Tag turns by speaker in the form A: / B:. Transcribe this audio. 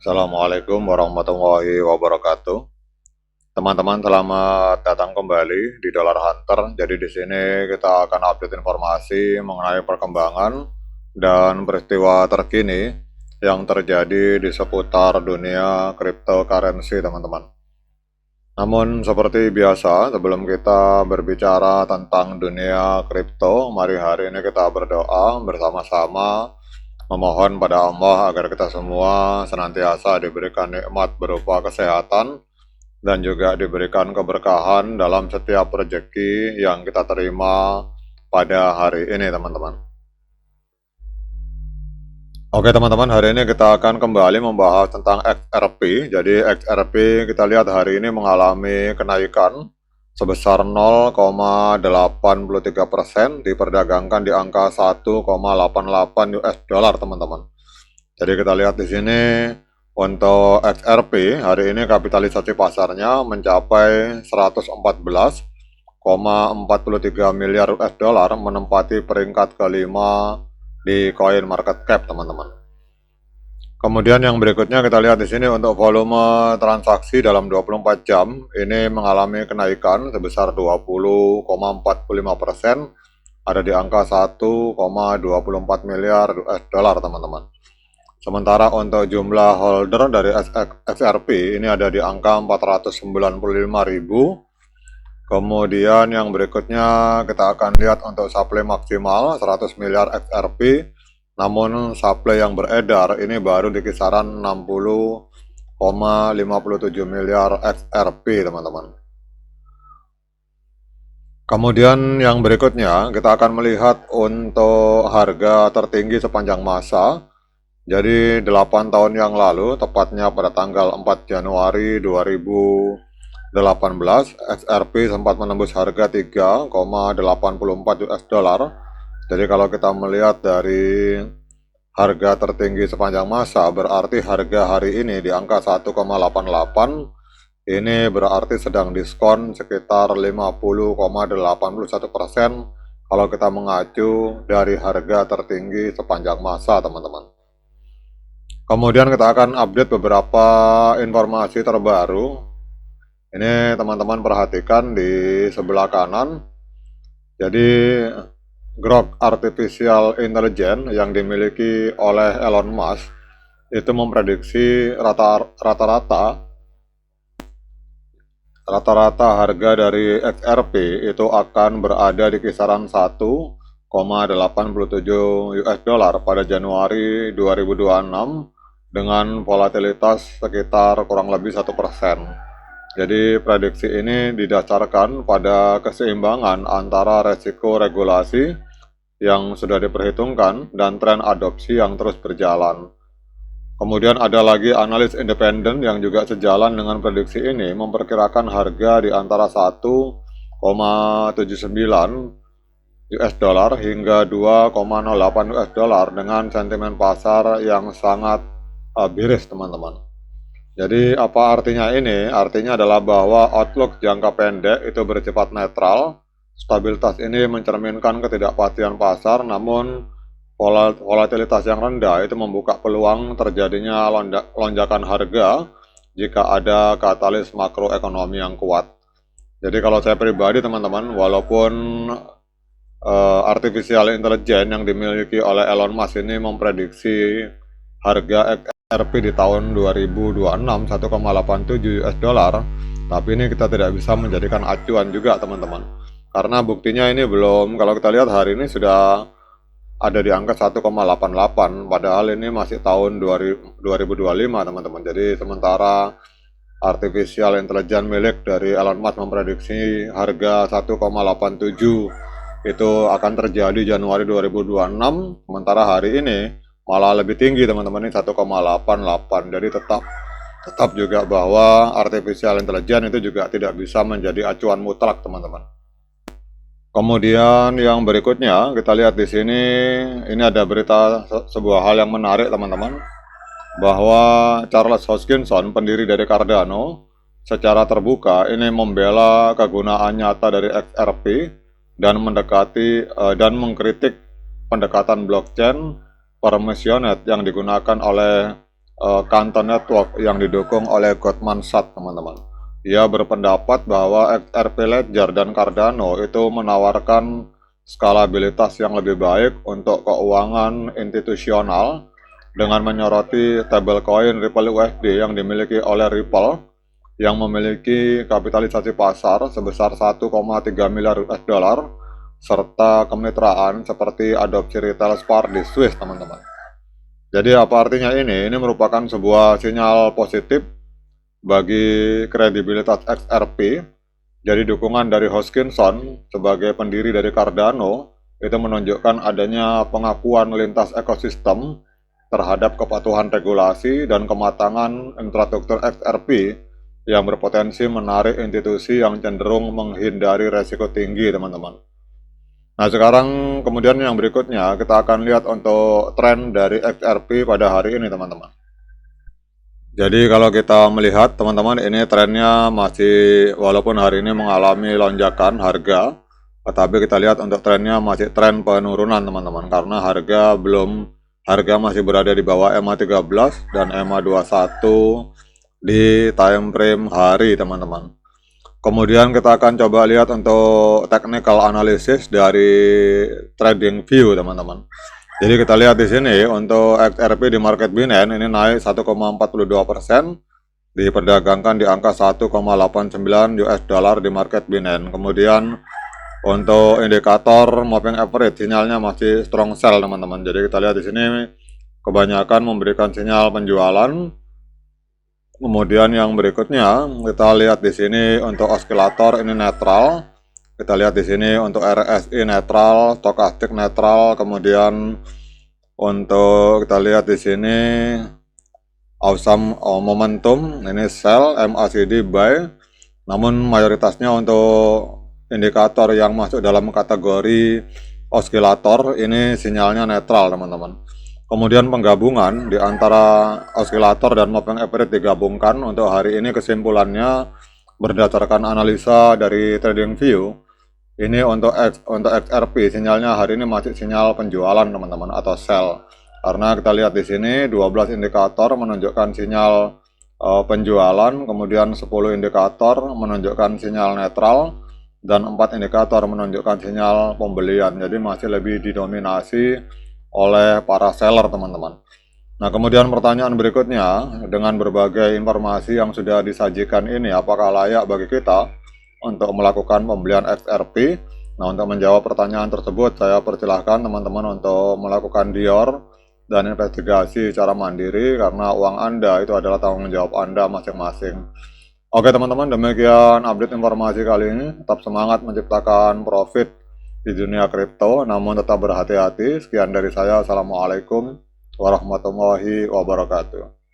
A: Assalamualaikum warahmatullahi wabarakatuh. Teman-teman, selamat datang kembali di Dollar Hunter. Jadi di sini kita akan update informasi mengenai perkembangan dan peristiwa terkini yang terjadi di seputar dunia cryptocurrency, teman-teman. Namun seperti biasa, sebelum kita berbicara tentang dunia kripto, mari hari ini kita berdoa bersama-sama memohon pada Allah agar kita semua senantiasa diberikan nikmat berupa kesehatan dan juga diberikan keberkahan dalam setiap rezeki yang kita terima pada hari ini, teman-teman. Oke teman-teman, hari ini kita akan kembali membahas tentang XRP. Jadi XRP kita lihat hari ini mengalami kenaikan sebesar 0,83%, diperdagangkan di angka 1,88 US dollar, teman-teman. Jadi kita lihat di sini untuk XRP hari ini kapitalisasi pasarnya mencapai 114,43 miliar US dollar, menempati peringkat kelima di coin market cap, teman-teman. Kemudian yang berikutnya kita lihat di sini untuk volume transaksi dalam 24 jam ini mengalami kenaikan sebesar 20,45%, ada di angka 1,24 miliar US dollar, teman-teman. Sementara untuk jumlah holder dari XRP ini ada di angka 495.000. Kemudian yang berikutnya kita akan lihat untuk supply maksimal 100 miliar XRP, namun supply yang beredar ini baru di kisaran 60,57 miliar XRP, teman-teman. Kemudian yang berikutnya kita akan melihat untuk harga tertinggi sepanjang masa. Jadi 8 tahun yang lalu, tepatnya pada tanggal 4 Januari 2018, XRP sempat menembus harga 3,84 US dollar. Jadi kalau kita melihat dari harga tertinggi sepanjang masa, berarti harga hari ini di angka 1,88, ini berarti sedang diskon sekitar 50,81% kalau kita mengacu dari harga tertinggi sepanjang masa, teman-teman. Kemudian kita akan update beberapa informasi terbaru. Ini teman-teman perhatikan di sebelah kanan. Jadi Grok Artificial Intelligence yang dimiliki oleh Elon Musk itu memprediksi rata-rata harga dari XRP itu akan berada di kisaran 1,87 US dollar pada Januari 2026 dengan volatilitas sekitar kurang lebih 1%. Jadi prediksi ini didasarkan pada keseimbangan antara resiko regulasi yang sudah diperhitungkan dan tren adopsi yang terus berjalan. Kemudian ada lagi analis independen yang juga sejalan dengan prediksi ini memperkirakan harga di antara 1,79 US dollar hingga 2,08 US dollar dengan sentimen pasar yang sangat bearish, teman-teman. Jadi apa artinya ini? Artinya adalah bahwa outlook jangka pendek itu bersifat netral. Stabilitas ini mencerminkan ketidakpastian pasar, namun volatilitas yang rendah itu membuka peluang terjadinya lonjakan harga jika ada katalis makroekonomi yang kuat. Jadi kalau saya pribadi, teman-teman, walaupun artificial intelligence yang dimiliki oleh Elon Musk ini memprediksi harga XRP di tahun 2026 1,87 US dollar, tapi ini kita tidak bisa menjadikan acuan juga, teman-teman. Karena buktinya ini belum, kalau kita lihat hari ini sudah ada di angka 1,88, padahal ini masih tahun 2025, teman-teman. Jadi sementara artificial intelligence milik dari Elon Musk memprediksi harga 1,87 itu akan terjadi Januari 2026, sementara hari ini malah lebih tinggi, teman-teman, ini 1,88. Jadi tetap juga bahwa artificial intelligence itu juga tidak bisa menjadi acuan mutlak, teman-teman. Kemudian yang berikutnya kita lihat di sini, ini ada berita sebuah hal yang menarik, teman-teman, bahwa Charles Hoskinson, pendiri dari Cardano, secara terbuka ini membela kegunaan nyata dari XRP dan mengkritik pendekatan blockchain permissioned yang digunakan oleh Canton Network yang didukung oleh Goldman Sachs, teman-teman. Ia berpendapat bahwa XRP Ledger dan Cardano itu menawarkan skalabilitas yang lebih baik untuk keuangan institusional dengan menyoroti stablecoin Ripple USD yang dimiliki oleh Ripple yang memiliki kapitalisasi pasar sebesar 1,3 miliar US dollar serta kemitraan seperti adopsi retail SPAR di Swiss, teman-teman. Jadi apa artinya ini? Ini merupakan sebuah sinyal positif bagi kredibilitas XRP. Jadi dukungan dari Hoskinson sebagai pendiri dari Cardano itu menunjukkan adanya pengakuan lintas ekosistem terhadap kepatuhan regulasi dan kematangan infrastruktur XRP yang berpotensi menarik institusi yang cenderung menghindari resiko tinggi, teman-teman. Nah, sekarang kemudian yang berikutnya kita akan lihat untuk tren dari XRP pada hari ini, teman-teman. Jadi kalau kita melihat, teman-teman, ini trennya masih, walaupun hari ini mengalami lonjakan harga, tetapi kita lihat untuk trennya masih tren penurunan, teman-teman, karena harga masih berada di bawah EMA 13 dan EMA 21 di time frame hari, teman-teman. Kemudian kita akan coba lihat untuk technical analysis dari TradingView, teman-teman. Jadi kita lihat di sini untuk XRP di market Binance ini naik 1,42%, diperdagangkan di angka 1,89 US dollar di market Binance. Kemudian untuk indikator moving average sinyalnya masih strong sell, teman-teman. Jadi kita lihat di sini kebanyakan memberikan sinyal penjualan. Kemudian yang berikutnya kita lihat di sini untuk osilator ini netral. Kita lihat di sini untuk RSI netral, stokastik netral. Kemudian untuk kita lihat di sini awesome momentum ini sell, MACD buy. Namun mayoritasnya untuk indikator yang masuk dalam kategori osilator ini sinyalnya netral, teman-teman. Kemudian penggabungan di antara osilator dan moving average digabungkan untuk hari ini kesimpulannya berdasarkan analisa dari TradingView. Ini untuk XRP sinyalnya hari ini masih sinyal penjualan, teman-teman, atau sell. Karena kita lihat di sini 12 indikator menunjukkan sinyal penjualan, kemudian 10 indikator menunjukkan sinyal netral dan 4 indikator menunjukkan sinyal pembelian. Jadi masih lebih didominasi oleh para seller, teman-teman. Nah, kemudian pertanyaan berikutnya, dengan berbagai informasi yang sudah disajikan ini, apakah layak bagi kita untuk melakukan pembelian XRP? Nah, untuk menjawab pertanyaan tersebut, saya persilahkan teman-teman untuk melakukan dior dan investigasi secara mandiri, karena uang Anda itu adalah tanggung jawab Anda masing-masing. Oke, teman-teman, demikian update informasi kali ini. Tetap semangat menciptakan profit di dunia kripto, namun tetap berhati-hati. Sekian dari saya. Assalamualaikum warahmatullahi wabarakatuh.